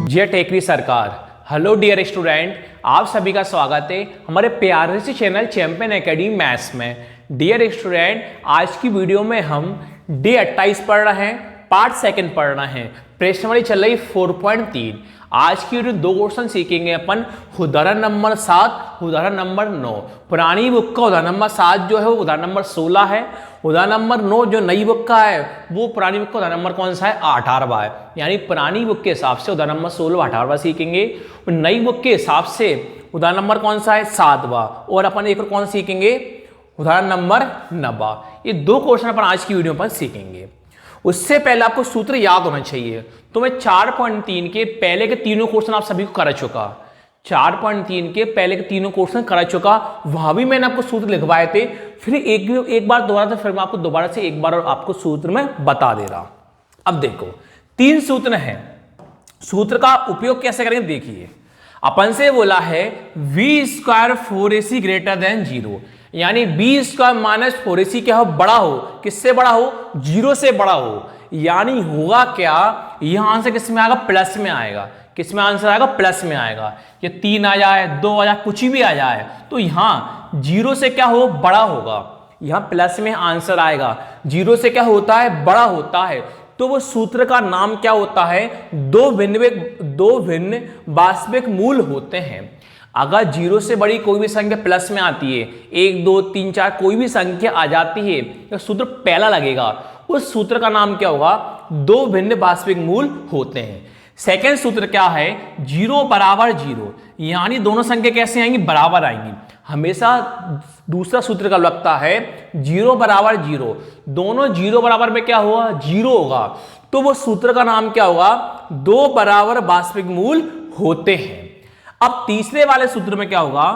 जय टेकरी सरकार। Hello dear student, आप सभी का स्वागत है हमारे प्यारे से चैनल चैंपियन एकेडमी मैथ्स में। डियर स्टूडेंट, आज की वीडियो में हम डे 28 पढ़ रहे हैं, पार्ट सेकंड पढ़ रहे हैं। प्रश्नावली चल रही 4.3। आज की वीडियो दो क्वेश्चन सीखेंगे अपन, उदाहरण नंबर 7, उदाहरण नंबर 9। पुरानी बुक का उदाहरण नंबर 7 जो है वो उदाहरण नंबर 16 है। उदाहरण नंबर 9 जो नई बुक का है वो पुरानी बुक का उदाहरण नंबर कौन सा है? 18वां है। यानी पुरानी बुक के हिसाब से उदाहरण नंबर 16 18वां सीखेंगे और नई बुक के हिसाब से उदाहरण नंबर कौन सा है? 7वां। और अपन एक और कौन सीखेंगे? उदाहरण नंबर 9वां। ये दो क्वेश्चन अपन आज की वीडियो पर सीखेंगे। उससे पहले आपको सूत्र याद होना चाहिए। तो मैं 4.3 के पहले के तीनों क्वेश्चन आप सभी को करा चुका। 4.3 के पहले के तीनों क्वेश्चन करा चुका, वहां भी मैंने आपको सूत्र लिखवाए थे। फिर एक बार दोबारा से फिर मैं आपको दोबारा से एक बार और आपको सूत्र में बता दे रहा। अब देखो, 3 सूत्र हैं। सूत्र का उपयोग कैसे करेंगे देखिए। अपन से बोला है v² 4ac ग्रेटर देन 0, यानी b² माइनस 4ac क्या हो? बड़ा हो। किससे बड़ा हो? 0 से बड़ा हो। यानी होगा क्या? यहां आंसर किस में आएगा? प्लस में आएगा। किस में आंसर आएगा? प्लस में आएगा। ये 3 आ जाए, 2 आ जाए, कुछ भी आ जाए, तो यहां 0 से क्या हो? बड़ा होगा। यहां प्लस में आंसर आएगा। 0 से क्या होता है? बड़ा होता है। तो वो सूत्र का नाम क्या होता है? दो भिन्न वास्तविक मूल होते हैं। अगर 0 से बड़ी कोई भी संख्या प्लस में आती है, 1 2 3 4 कोई भी संख्या आ जाती है, तो सूत्र पहला लगेगा। उस सूत्र का नाम क्या होगा? दो भिन्न वास्तविक मूल होते हैं। सेकेंड सूत्र क्या है? 0 बराबर 0, यानी दोनों संख्या कैसे आएंगी? बराबर आएंगी। हमेशा दूसरा सूत्र का लगता है 0 बराबर 0, दोनों 0 बराबर में क्या होगा? 0 होगा। तो वो सूत्र का नाम क्या होगा? दो बराबर वास्तविक मूल होते हैं। अब तीसरे वाले सूत्र में क्या होगा?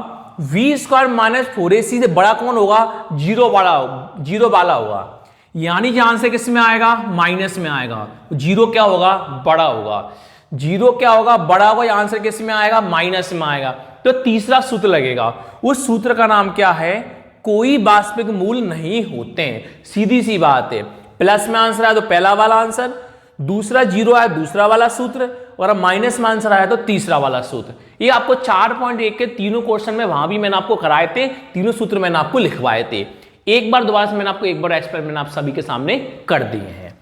v² माइनस 4ac से बड़ा कौन होगा? 0 वाला होगा। यानी कि आंसर किस में आएगा? माइनस में आएगा। 0 क्या होगा? बड़ा होगा। 0 क्या होगा? बड़ा होगा। आंसर किस में आएगा? माइनस में आएगा। तो तीसरा सूत्र लगेगा। उस सूत्र का नाम क्या है? कोई वास्तविक मूल नहीं होते हैं। सीधी सी बात है। प्लस में आंसर आया तो पहला वाला आंसर, दूसरा 0 आया दूसरा वाला सूत्र, और अब माइनस में आंसर आया तो तीसरा वाला सूत्र। ये आपको 4.1 के तीनों क्वेश्चन में वहां भी मैंने आपको कराए थे, तीनों सूत्र मैंने आपको लिखवाए थे। एक बार दोबारा से मैंने आपको एक बार एक्सपेरिमेंट आप सभी के सामने कर दिए हैं।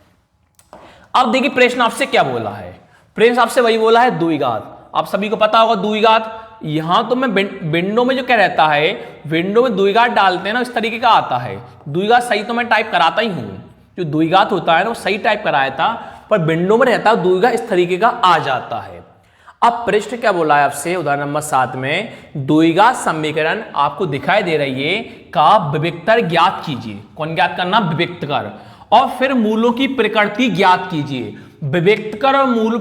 अब देखिए प्रश्न आपसे क्या बोला है। प्रश्न आपसे वही बोला है द्विघात। आप सभी को पता होगा द्विघात। यहां तो मैं विंडो में जो क्या रहता है, विंडो में द्विघात डालते हैं ना, इस तरीके का आता है। द्विघात सही तो मैं टाइप कराता ही हूं, जो द्विघात होता है ना वो सही टाइप कराया था, पर विंडो में रहता है द्विघात इस तरीके का आ जाता है। अब प्रश्न क्या बोला है आपसे? उदाहरण नंबर 7 में द्विघात समीकरण आपको दिखाई दे रही है का विविक्तर ज्ञात कीजिए। कौन ज्ञात करना? विविक्तर। और फिर मूलों की प्रकृति ज्ञात कीजिए। विविक्तर और मूल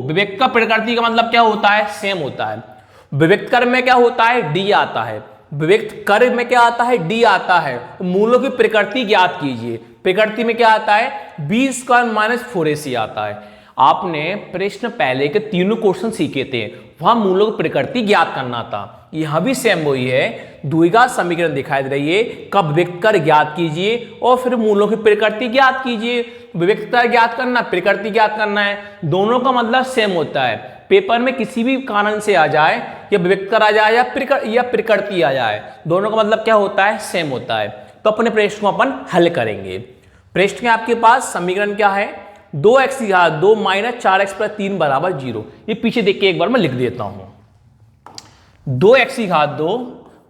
विविक्त का प्रकृति का मतलब क्या होता है? सेम होता है। विविक्तर में क्या होता है? डी आता है। विविक्त कर में क्या आता है? डी आता है। मूलों की प्रकृति ज्ञात कीजिए। प्रकृति में क्या आता है? b² माइनस 4ac आता है। आपने प्रश्न पहले के तीनों क्वेश्चन सीखे थे, वहां मूलों की प्रकृति ज्ञात करना था। यहां भी सेम वही है। द्विघात समीकरण दिखाई दे रही है, कब विविक्त कर ज्ञात कीजिए और फिर मूलों की प्रकृति ज्ञात कीजिए। विविक्त कर ज्ञात करना, प्रकृति ज्ञात करना है, दोनों का मतलब सेम होता है। पेपर में किसी भी कारण से आ जाए, या विविक्त कर आ जाए या प्रकृति आ जाए, दोनों का मतलब क्या होता है? सेम होता है। तो अपने प्रश्न को अपन हल करेंगे। प्रश्न के आपके पास समीकरण क्या है? 2x की घात 2 माइनस 4x प्लस 3 बराबर 0। ये पीछे देख के एक बार मैं लिख देता हूं। 2x की घात 2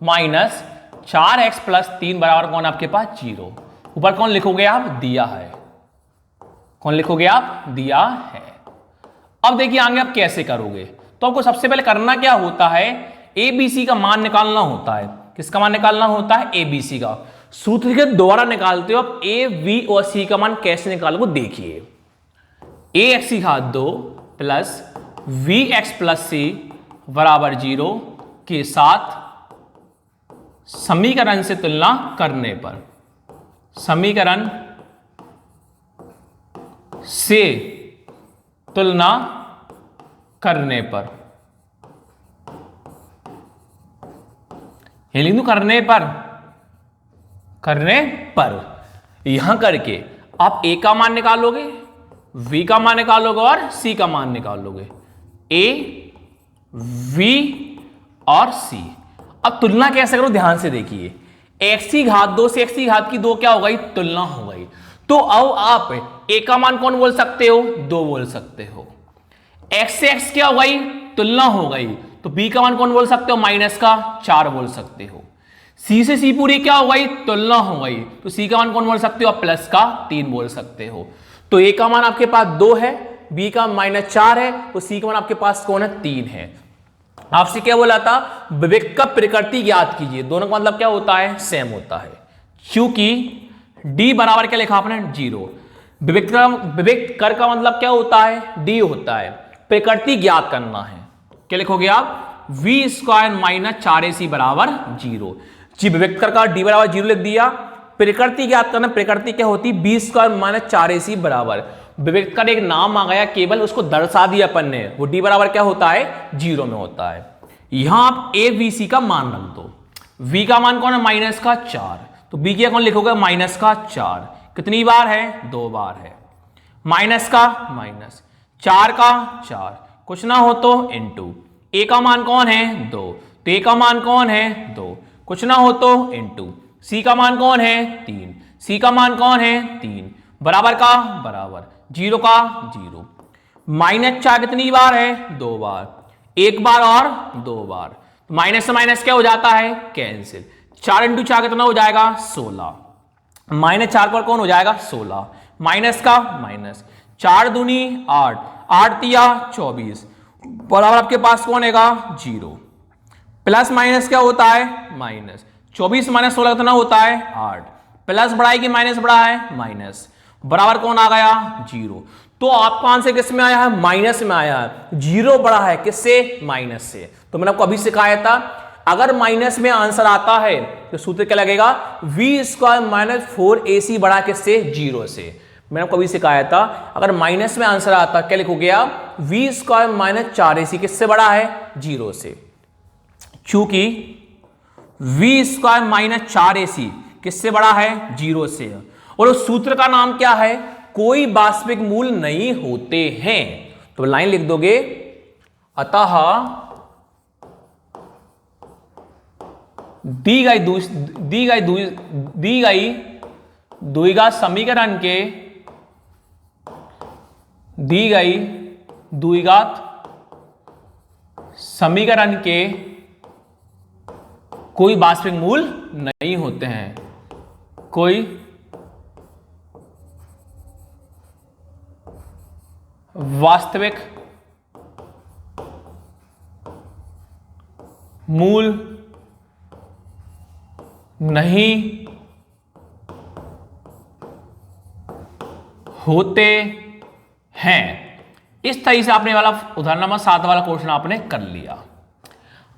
माइनस 4x प्लस 3 बराबर कौन आपके पास? 0। ऊपर कौन लिखोगे आप? दिया है। कौन लिखोगे आप? दिया है। अब देखिए आगे आप कैसे करोगे। तो आपको सबसे पहले करना क्या होता है? एबीसी का मान निकालना होता है। किसका मान निकालना होता है? एबीसी का। सूत्र के द्वारा निकालते हो आप। ए, बी और सी का मान कैसे निकालोगे देखिए। ax की घात 2 प्लस vx प्लस सी बराबर 0 के साथ समीकरण से तुलना करने पर, समीकरण से तुलना करने पर, करने पर यहां करके आप ए का मान निकालोगे, वी का मान निकालोगे और सी का मान निकालोगे, ए, वी और सी। अब तुलना कैसे करो, ध्यान से देखिए, एक्स की घात 2 से एक्स की घात की 2 क्या हो गई, तुलना हो गई। तो अब आप ए का मान कौन बोल सकते हो, 2 बोल सकते हो। एक्स से एक्स क्या हो गई, तुलना हो गई, तो बी का मान कौन बोल सकते हो, माइनस का 4 बोल सकते हो। सी से सी पूरी क्या हो गई, तुलना हो गई, तो सी का मान कौन बोल सकते हो, प्लस का 3 बोल सकते हो। तो ए का मान आपके पास 2 है, बी का -4 है, तो सी का मान आपके पास कौन है, 3 है। आपसे क्या बोला था, विवेक का प्रकृति ज्ञात कीजिए। दोनों का मतलब क्या होता है, सेम होता है, क्योंकि डी बराबर क्या लिखा आपने, 0। विवेक कर का मतलब क्या होता है, डी होता है। प्रकृति ज्ञात करना है, क्या लिखोगे आप, v² - 4ac बराबर 0। जी, विवेक कर का डी बराबर 0 लिख दिया। प्रकृति ज्ञात करना, प्रकृति क्या होती है, v² - 4ac बराबर, विवेक का एक नाम आ गया, केवल उसको दर्शा दिया अपन ने, वो डी बराबर क्या होता है, 0 में होता है। यहां आप ए बी सी का मान रख दो। v का मान कौन है, -4, तो b की कौन लिखोगे, -4। कितनी बार है, 2 बार है। माइनस का माइनस, 4 का 4, कुछ ना हो तो इनटू। ए का मान कौन है, 2, तो ए का मान कौन है, 2, कुछ ना हो तो इनटू। सी का मान कौन है, 3, सी का मान कौन है, 3, बराबर का बराबर, 0 का 0। -4 कितनी बार है, 2 बार, एक बार और 2 बार, तो माइनस से माइनस क्या हो जाता है, कैंसिल। 4 × 4 कितना हो जाएगा, 16, -4 पर कौन हो जाएगा, 16, माइनस का माइनस, 4 दूनी 8, 8 तिया 24, बराबर आपके पास कौन आएगा, 0। प्लस माइनस क्या होता है, माइनस। 24 - 16 कितना होता है, 8, प्लस बड़ा है कि माइनस बड़ा है, माइनस, बराबर कौन आ गया, 0। तो आपका आंसर किस में आया है, माइनस में आया है। 0 बड़ा है किससे, माइनस से। तो मैंने आपको अभी सिखाया था, अगर माइनस में आंसर आता है तो सूत्र क्या लगेगा, v² - 4ac बड़ा किससे, 0 से। मैंने आपको अभी सिखाया था, अगर माइनस में आंसर आता क्या लिखोगे आप, v² - 4ac किससे बड़ा है, 0 से। चूंकि v² - 4ac किससे बड़ा है, 0 से। और उस सूत्र का नाम क्या है, कोई वास्तविक मूल नहीं होते हैं। तो लाइन लिख दोगे, अतः दी गई द्विघात समीकरण के, दी गई द्विघात समीकरण के कोई वास्तविक मूल नहीं होते हैं, कोई वास्तविक मूल नहीं होते हैं। इस तरह से आपने वाला उदाहरण नंबर 7 वाला क्वेश्चन आपने कर लिया।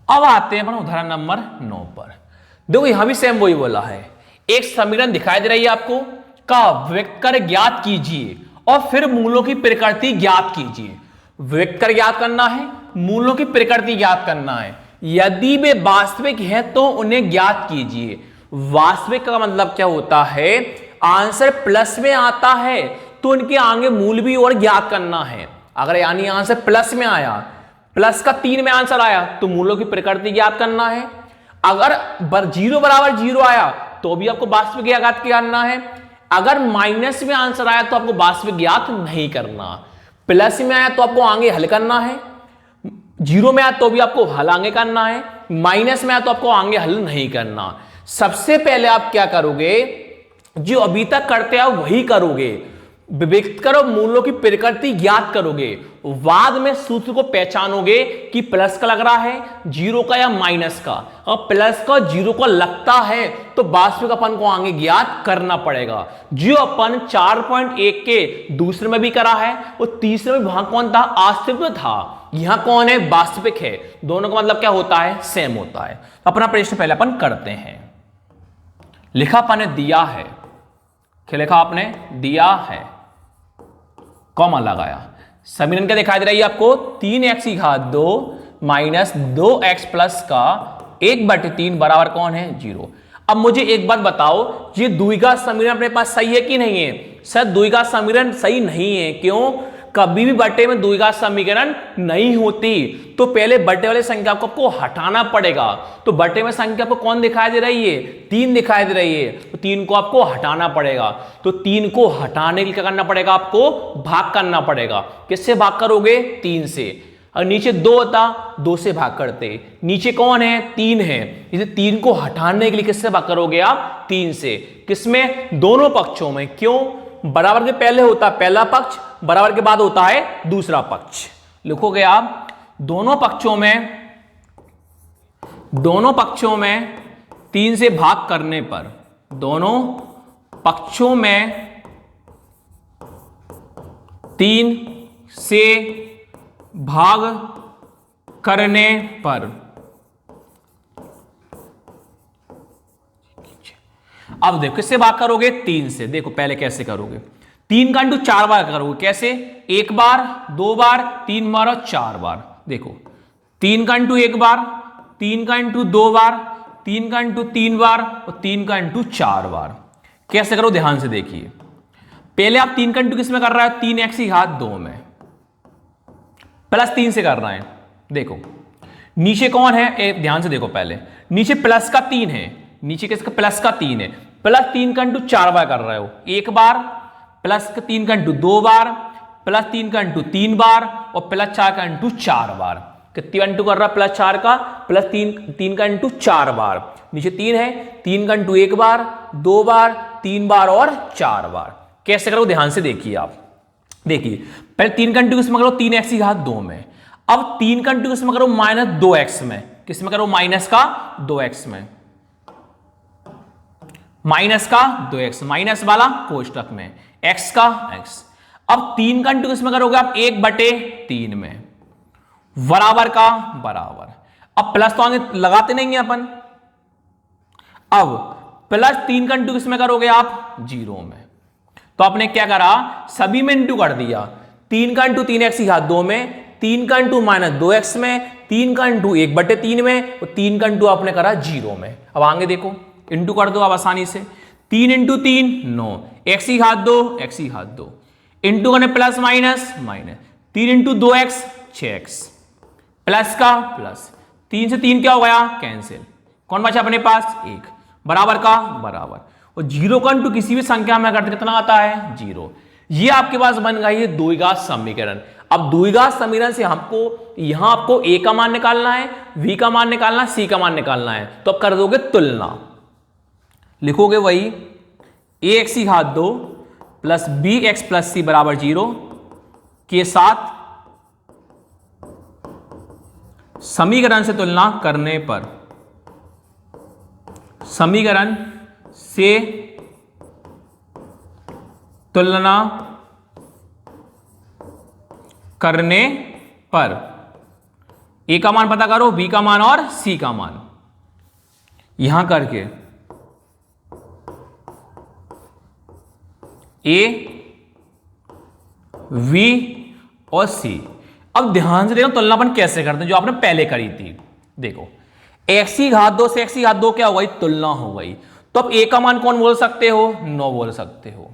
अब आते हैं अपन उदाहरण नंबर 9 पर। देखो यहां भी सेम वही बोला है, एक समीकरण दिखाई दे रही है आपको, का विवेक ज्ञात कीजिए और फिर मूलों की प्रकृति ज्ञात कीजिए। विवेक ज्ञात करना है, मूलों की प्रकृति ज्ञात करना है। यदि वे वास्तविक है तो उन्हें ज्ञात कीजिए। वास्तविक का मतलब क्या होता है, आंसर प्लस में आता है तो उनके आगे मूल भी और ज्ञात करना है। अगर यानी आंसर प्लस में आया, प्लस का 3 में आंसर आया तो मूलों की प्रकृति ज्ञात करना है। अगर 0 बराबर 0 आया तो भी आपको वास्तविक ज्ञात करना है। अगर माइनस में आंसर आया तो आपको वास्तविक ज्ञात नहीं करना। प्लस में आया तो आपको आगे हल करना है, 0 में आया तो भी आपको हल आगे करना है, माइनस में आया तो आपको आगे हल नहीं करना। सबसे पहले आप क्या करोगे, जो अभी तक करते आओ वही करोगे। विवेक करो, मूलों की प्रकृति ज्ञात करोगे, बाद में सूत्र को पहचानोगे कि प्लस का लग रहा है, 0 का या माइनस का। और प्लस का 0 का लगता है तो वास्तविक अपन को आगे ज्ञात करना पड़ेगा। जो अपन 4.1 के दूसरे में भी करा है, वो तीसरे में वहां कौन था, अस्तित्व था। यहां कौन है, वास्तविक है। दोनों का मतलब क्या होता है, सेम होता है। तो अपना प्रश्न पहले अपन करते हैं। लिखा अपन ने दिया है, क्या लिखा आपने, दिया है, कॉमा लगाया। समीकरण क्या दिखाई दे रही है आपको, 3x की घात 2 - 2x प्लस का 1/3 बराबर कौन है, 0। अब मुझे एक बात बताओ, ये द्विघात समीकरण अपने पास सही है कि नहीं है? सर द्विघात समीकरण सही नहीं है। क्यों? कभी भी बटे में द्विघात समीकरण नहीं होती। तो पहले बटे वाली संख्या को आपको हटाना पड़ेगा। तो बटे में संख्या आपको कौन दिखाई दे रही है? 3 दिखाई दे रही है। तो 3 को आपको हटाना पड़ेगा। तो 3 को हटाने के लिए क्या करना पड़ेगा? आपको भाग करना पड़ेगा। किससे भाग करोगे? 3 से। और नीचे 2 होता, 2 से भाग करते। नीचे कौन है? 3 है। इसे 3 को हटाने के लिए किससे भाग करोगे आप? 3 से। किसमें? दोनों पक्षों में। क्यों? बराबर के पहले होता है पहला पक्ष, बराबर के बाद होता है दूसरा पक्ष। लिखोगे आप दोनों पक्षों में 3 से भाग करने पर, दोनों पक्षों में 3 से भाग करने पर। अब देखो किससे भाग करोगे? 3 से। देखो पहले कैसे करोगे? 3 का इंटू 4 बार करोगे। कैसे? 1 बार, 2 बार, 3 बार और 4 बार। देखो 3 का इंटू 1 बार, 3 का इंटू 2 बार, 3 का इंटू 3 बार और 3 का इंटू 4 बार। कैसे करो? ध्यान से देखिए। पहले आप 3 का इंटू किस में कर रहा है? 3x की घात 2 में, प्लस 3 से कर रहे हैं। देखो नीचे कौन है? ध्यान से देखो पहले, नीचे प्लस का 3 है। नीचे किसका? प्लस का 3 है। प्लस 3 का इंटू 4 बार कर रहे हो। 1 बार, प्लस 3 का इंटू 2 बार, प्लस 3 का इंटू 3 बार और प्लस 4 का इंटू 4 बार। कितनी इंटू कर रहा है? प्लस 4 का, प्लस 3 का इंटू 4 बार। नीचे 3 है, 3 का इंटू 1 बार, 2 बार, 3 बार और 4 बार। कैसे करो? ध्यान से देखिए आप। देखिए पहले 3 का इंटू किसमें करो? 3x की घात 2 में। अब 3 का इंटू किसमें करो? -2x में। किसमें करो? माइनस का 2x में। माइनस का 2x, माइनस वाला कोष्टक में, x का x। अब 3 का इंटू किसमें करोगे आप? 1/3 में, बराबर का बराबर। अब प्लस तो आगे लगाते नहीं है अपन। अब प्लस 3 का इंटू किसमें करोगे आप? 0 में। तो आपने क्या करा? सभी में इंटू कर दिया। 3 का इंटू 3x की घात 2 में, 3 का इंटू -2x में, 3 का इंटू 1/3 में और 3 का इंटू आपने करा 0 में। अब आगे देखो, इंटू कर दो आप आसानी से। 3 इंटू 3 9, x की घात 2, x की घात 2, इंटू करने plus minus minus, 3 into 2x 6x, plus का प्लस, 3 से 3 क्या हो गया? कैंसिल। कौन बचा अपने पास? 1, बराबर का बराबर। और 0 का इंटू किसी भी संख्या में करते कितना आता है? 0। ये आपके पास बन गई है द्विघात समीकरण। अब द्विघात समीकरण से हमको यहां आपको a का मान निकालना है, v का मान निकालना है, c का मान निकालना है। तो अब कर दोगे तुलना। लिखोगे वही ax की घात 2 प्लस bx प्लस c बराबर 0 के साथ समीकरण से तुलना करने पर, समीकरण से तुलना करने पर a का मान पता करो, b का मान और c का मान। यहां करके a, v और c। अब ध्यान से देखो तुलना अपन कैसे करते हैं, जो आपने पहले करी थी। देखो x की घात 2 से x की घात 2 क्या हो गई? तुलना हो गई। तो अब a का मान कौन बोल सकते हो? 9 बोल सकते हो।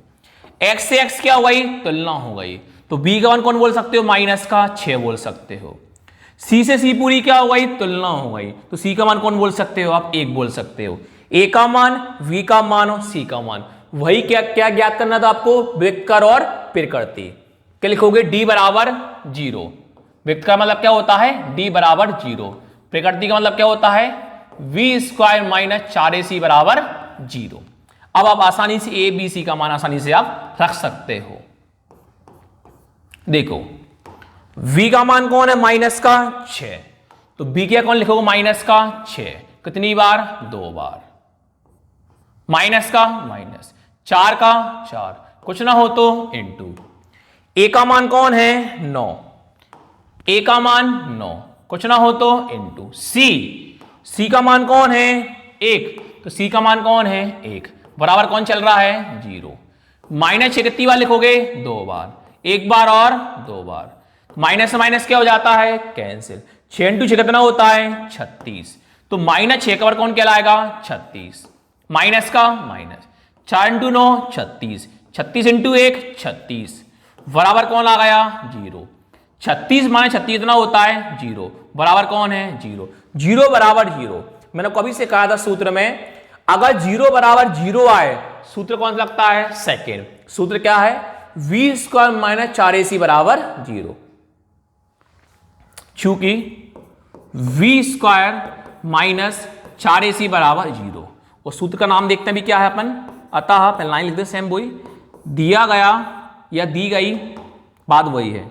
x से x क्या हो गई? तुलना हो गई। तो b का मान कौन बोल सकते हो? माइनस का 6 बोल सकते हो। c से c पूरी क्या हो गई? तुलना हो गई। तो c का मान कौन बोल सकते हो? आप 1 बोल सकते हो। a का मान, v का मान और c का मान, वही क्या क्या ज्ञात करना था आपको? विकृत और प्रकृति। क्या लिखोगे? d बराबर 0। विकृत का मतलब क्या होता है? d बराबर 0। प्रकृति का मतलब क्या होता है? v² माइनस 4ac बराबर 0। अब आप आसानी से a b c का मान आसानी से आप रख सकते हो। देखो v का मान कौन है? माइनस का 6। तो b क्या कौन लिखोगे? माइनस का 6। कितनी बार? 2 बार। माइनस का माइनस, 4 का 4, कुछ ना हो तो इंटू। a का मान कौन है? 9। a का मान 9, कुछ ना हो तो इंटू। c का मान कौन है? 1। तो c का मान कौन है? 1। बराबर कौन चल रहा है? 0। माइनस 6 कितनी बार लिखोगे? 2 बार। 1 बार और 2 बार। माइनस से माइनस क्या हो जाता है? कैंसिल। 6 इंटू 6 कितना होता है? 36। तो -6 का बार कौन कहलाएगा? 36। माइनस का माइनस, 4 इंटू 9 36, 36 इंटू 1 36, बराबर कौन आ गया 0। 36 माइनस 36 कितना होता है 0, बराबर कौन है 0। 0 बराबर 0, मैंने कभी से कहा था सूत्र में, अगर 0 बराबर 0 आए सूत्र कौन सा लगता है सेकेंड। सूत्र क्या है v स्क्वायर माइनस 4ac बराबर 0। चूंकि v स्क्वायर माइनस 4ac बराबर 0, और सूत्र का नाम देखते हैं भी क्या है अपन। अतः पहले लाइन लिख दे सेम वही, दिया गया या दी गई बात वही है,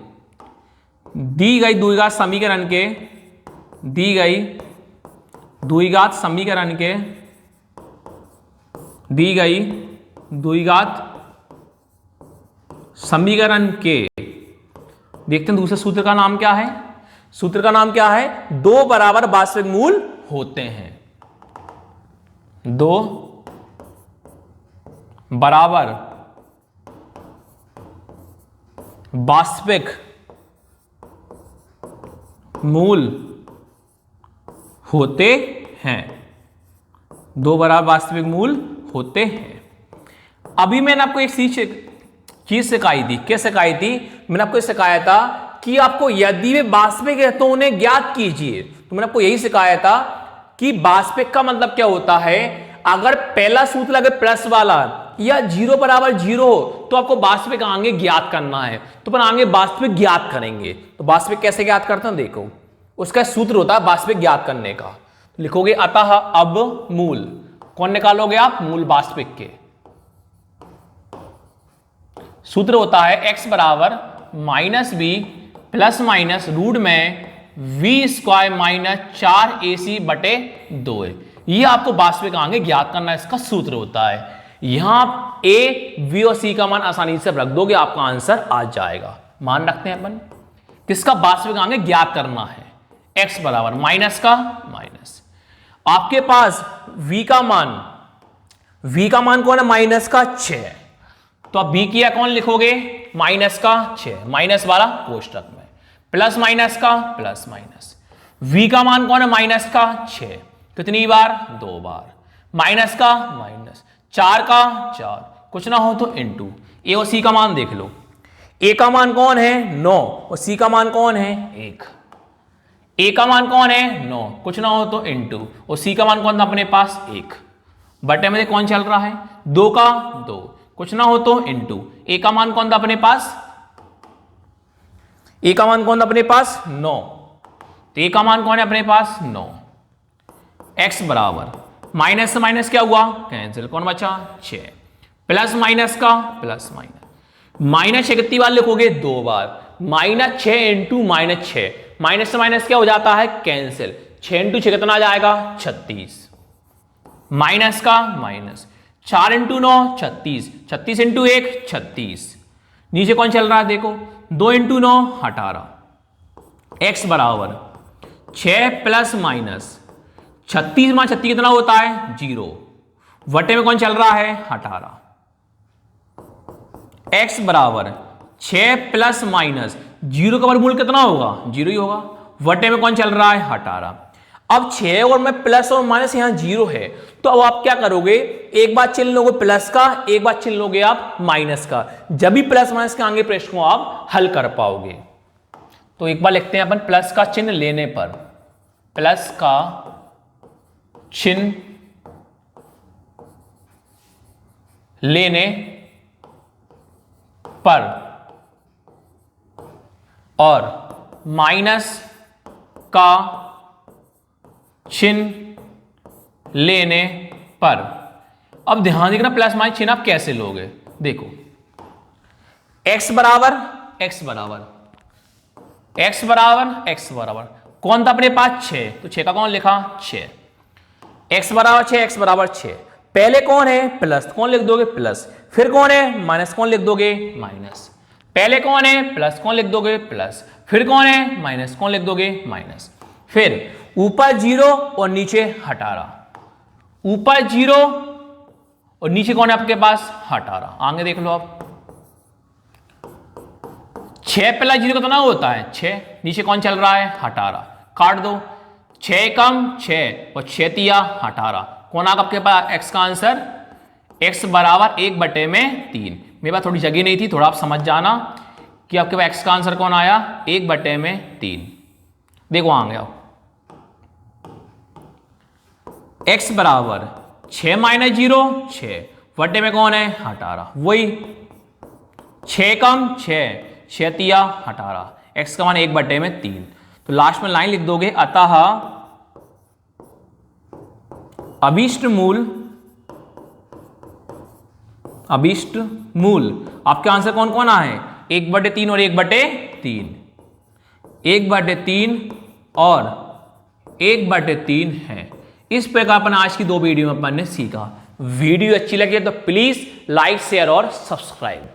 दी गई द्विघात समीकरण के, दी गई द्विघात समीकरण के, दी गई द्विघात समीकरण के, देखते हैं दूसरे सूत्र का नाम क्या है। सूत्र का नाम क्या है, दो बराबर वास्तविक मूल होते हैं, दो बराबर वास्तविक मूल होते हैं, दो बराबर वास्तविक मूल होते हैं। अभी मैंने आपको एक चीज सिखाई थी, क्या सिखाई थी, मैंने आपको सिखाया था कि आपको यदि वे वास्तविक है तो उन्हें ज्ञात कीजिए। तो मैंने आपको यही सिखाया था कि वास्तविक का मतलब क्या होता है, अगर पहला सूत्र लगे प्लस वाला या 0 बराबर 0 हो तो आपको वास्तविक आगे ज्ञात करना है, तो अपन आगे वास्तविक ज्ञात करेंगे। तो वास्तविक कैसे ज्ञात करते हैं, देखो उसका सूत्र होता है वास्तविक ज्ञात करने का। लिखोगे अतः अब मूल, कौन निकालोगे आप, मूल वास्तविक के। सूत्र होता है x बराबर minus B plus minus root में v स्क्वायर माइनस 4ac बटे 2 है। यह आपको वास्तविक आगे ज्ञात करना है, इसका सूत्र होता है। यहां आप a, v और c का मान आसानी से रख दोगे, आपका आंसर आ जाएगा। मान रखते हैं अपन, किसका वास्तविक आगे ज्ञात करना है, x बराबर माइनस का माइनस, आपके पास v का मान कौन है, माइनस का 6, तो आप v किया कौन लिखोगे, माइनस का 6, माइनस वाला कोष्टक में, प्लस माइनस का प्लस माइनस, v का मान कौन है, माइनस का 6, कितनी बार, 2 बार, माइनस का माइनस, 4 का 4, कुछ ना हो तो इनटू, a और c का मान देख लो, a का मान कौन है 9 और c का मान कौन है 1, a का मान कौन है 9, कुछ ना हो तो इनटू, और c का मान कौन था अपने पास 1, बटे में कौन चल रहा है 2 का 2, कुछ ना हो तो इनटू, a का मान कौन था अपने पास, a का मान कौन था अपने पास 9, तो a का मान कौन है अपने पास 9, x बराबर माइनस से माइनस क्या हुआ कैंसिल, कौन बचा 6, प्लस माइनस का प्लस माइनस, माइनस 6 कितनी बार लिखोगे 2 बार, माइनस 6 इंटू माइनस 6, माइनस से माइनस क्या हो जाता है कैंसिल, 6 इंटू 6 कितना आ जाएगा 36, माइनस का माइनस, 4 इंटू 9 36, 36 इंटू 1 36, नीचे कौन चल रहा है देखो 2 इंटू 9 18, x बराबर 6 प्लस माइनस 36 में 36 कितना होता है 0, वटे में कौन चल रहा है 18, x बराबर 6 प्लस माइनस 0 का वर्गमूल कितना होगा 0 ही होगा, वटे में कौन चल रहा है 18। अब 6 और में प्लस और माइनस यहां 0 है, तो अब आप क्या करोगे, एक बार चिन्ह लोगे प्लस का, एक बार चिन्ह लोगे आप माइनस का, जब भी प्लस माइनस के आगे प्रश्न को आप हल कर पाओगे। तो एक बार लिखते हैं अपन प्लस का चिन्ह लेने पर, प्लस का चिन्ह लेने पर और माइनस का चिन्ह लेने पर। अब ध्यान देखना प्लस माइनस चिन्ह आप कैसे लोगे, देखो x बराबर x बराबर x बराबर x बराबर कौन था अपने पास 6, तो 6 का कौन लिखा 6, x बराबर 6 x बराबर 6, पहले कौन है प्लस, कौन लिख दोगे प्लस, फिर कौन है माइनस, कौन लिख दोगे माइनस, पहले कौन है प्लस, कौन लिख दोगे प्लस, फिर कौन है माइनस, कौन लिख दोगे माइनस, फिर ऊपर 0 और नीचे 18, ऊपर 0 और नीचे कौन है आपके पास 18, आगे देख लो आप 6 प्लस 0 कितना होता है 6, नीचे कौन चल रहा है 18, काट दो, 6 कम 6 और 6 तिया 18, कौन आएगा आपके पास x का आंसर? x बराबर 1/3। मेरे पास थोड़ी जगह नहीं थी, थोड़ा आप समझ जाना कि आपके पास x का आंसर कौन आया? 1/3। देखो आ गया x बराबर 6 माइनस 0 6 बटे में कौन है? 18। वही 6 कम 6 तिया 18, x का मान 1/3। तो लास्ट में लाइन लिख दोगे, अतः अभीष्ट मूल आपके आंसर कौन कौन आए? 1/3 और 1/3, 1/3 और 1/3 है। इस प्रकार अपन आज की 2 वीडियो में अपन ने सीखा। वीडियो अच्छी लगी तो प्लीज लाइक शेयर और सब्सक्राइब।